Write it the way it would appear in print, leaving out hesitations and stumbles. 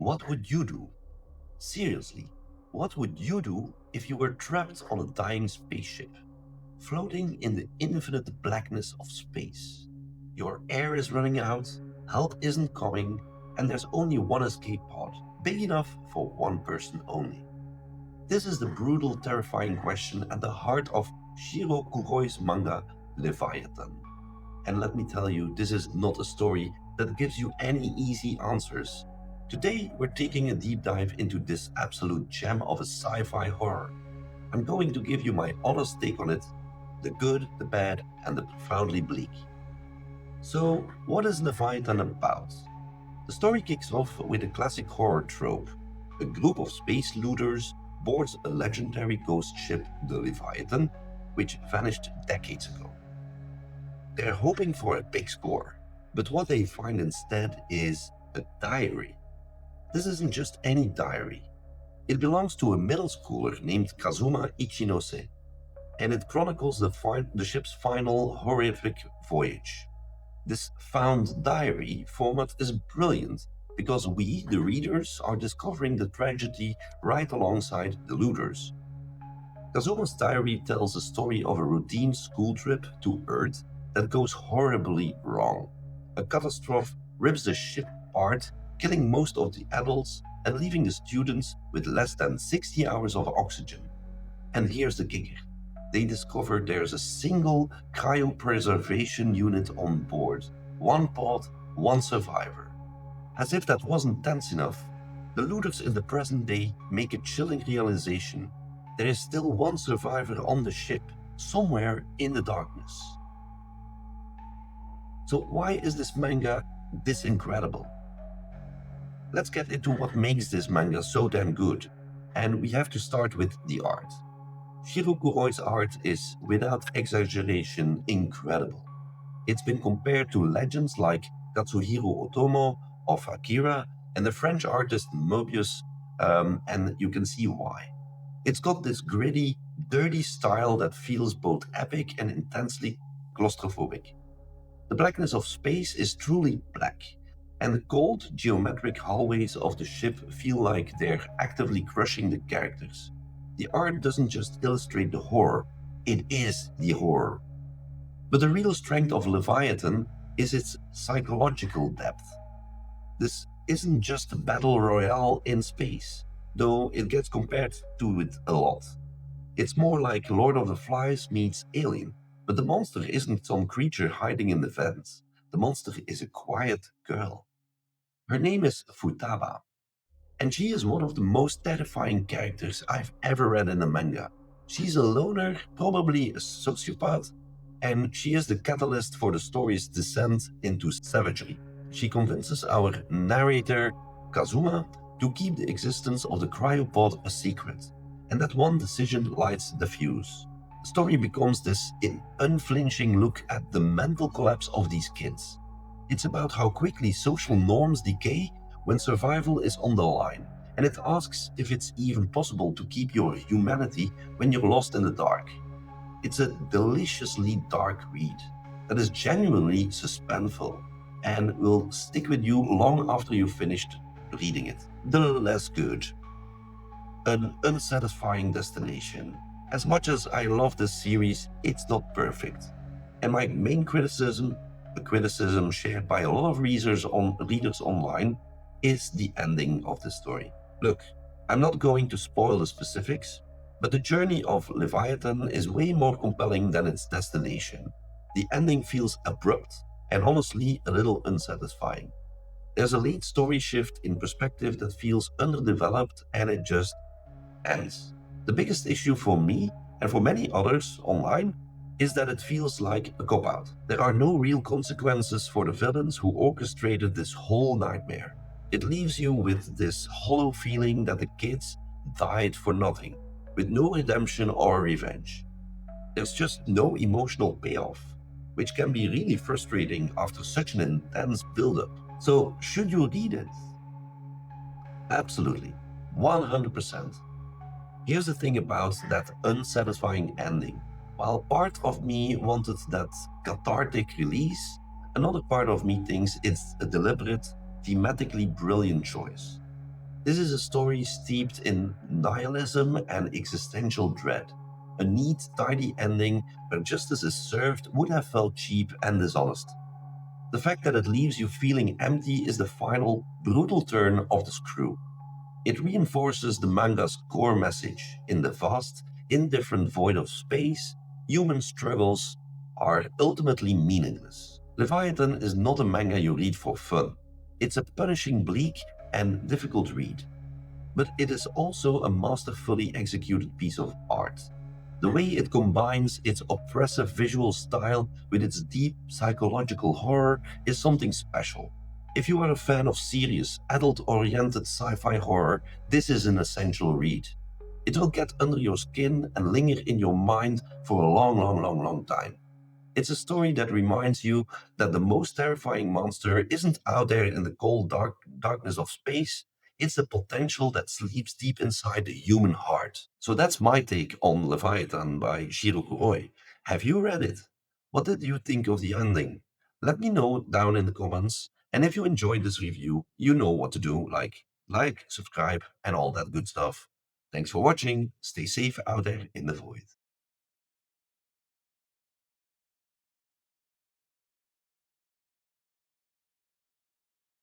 What would you do? Seriously, what would you do if you were trapped on a dying spaceship, floating in the infinite blackness of space? Your air is running out, help isn't coming, and there's only one escape pod, big enough for one person only. This is the brutal, terrifying question at the heart of Shiro Kuroi's manga Leviathan. And let me tell you, this is not a story that gives you any easy answers. Today, we're taking a deep dive into this absolute gem of a sci fi horror. I'm going to give you my honest take on it, the good, the bad, and the profoundly bleak. So, what is Leviathan about? The story kicks off with a classic horror trope. A group of space looters boards a legendary ghost ship, the Leviathan, which vanished decades ago. They're hoping for a big score, but what they find instead is a diary. This isn't just any diary. It belongs to a middle schooler named Kazuma Ichinose, and it chronicles the ship's final horrific voyage. This found diary format is brilliant because we, the readers, are discovering the tragedy right alongside the looters. Kazuma's diary tells the story of a routine school trip to Earth that goes horribly wrong. A catastrophe rips the ship apart, killing most of the adults and leaving the students with less than 60 hours of oxygen. And here's the kicker. They discover there's a single cryopreservation unit on board. One pod, one survivor. As if that wasn't tense enough, the looters in the present day make a chilling realization. There is still one survivor on the ship, somewhere in the darkness. So why is this manga this incredible? Let's get into what makes this manga so damn good. And we have to start with the art. Shiro Kuroi's art is, without exaggeration, incredible. It's been compared to legends like Katsuhiro Otomo of Akira and the French artist Moebius, and you can see why. It's got this gritty, dirty style that feels both epic and intensely claustrophobic. The blackness of space is truly black, and the cold, geometric hallways of the ship feel like they're actively crushing the characters. The art doesn't just illustrate the horror, it is the horror. But the real strength of Leviathan is its psychological depth. This isn't just a battle royale in space, though it gets compared to it a lot. It's more like Lord of the Flies meets Alien, but the monster isn't some creature hiding in the vents. The monster is a quiet girl. Her name is Futaba, and she is one of the most terrifying characters I've ever read in a manga. She's a loner, probably a sociopath, and she is the catalyst for the story's descent into savagery. She convinces our narrator, Kazuma, to keep the existence of the cryo-pod a secret, and that one decision lights the fuse. The story becomes this unflinching look at the mental collapse of these kids. It's about how quickly social norms decay when survival is on the line, and it asks if it's even possible to keep your humanity when you're lost in the dark. It's a deliciously dark read that is genuinely suspenseful and will stick with you long after you've finished reading it. The less good. An unsatisfying destination. As much as I love this series, it's not perfect. And my main criticism, a criticism shared by a lot of readers online, is the ending of the story. Look, I'm not going to spoil the specifics, but the journey of Leviathan is way more compelling than its destination. The ending feels abrupt and honestly a little unsatisfying. There's a late story shift in perspective that feels underdeveloped and it just ends. The biggest issue for me and for many others online is that it feels like a cop-out. There are no real consequences for the villains who orchestrated this whole nightmare. It leaves you with this hollow feeling that the kids died for nothing, with no redemption or revenge. There's just no emotional payoff, which can be really frustrating after such an intense build-up. So, should you read it? Absolutely, 100%. Here's the thing about that unsatisfying ending. While part of me wanted that cathartic release, another part of me thinks it's a deliberate, thematically brilliant choice. This is a story steeped in nihilism and existential dread. A neat, tidy ending where justice is served would have felt cheap and dishonest. The fact that it leaves you feeling empty is the final, brutal turn of the screw. It reinforces the manga's core message: in the vast, indifferent void of space, human struggles are ultimately meaningless. Leviathan is not a manga you read for fun. It's a punishing, bleak, and difficult read, but it is also a masterfully executed piece of art. The way it combines its oppressive visual style with its deep psychological horror is something special. If you are a fan of serious, adult oriented sci fi horror, this is an essential read. It will get under your skin and linger in your mind for a long time. It's a story that reminds you that the most terrifying monster isn't out there in the cold darkness of space. It's the potential that sleeps deep inside the human heart. So that's my take on Leviathan by Shiro Kuroi. Have you read it? What did you think of the ending? Let me know down in the comments. And if you enjoyed this review, you know what to do, like, subscribe, and all that good stuff. Thanks for watching. Stay safe out there in the void.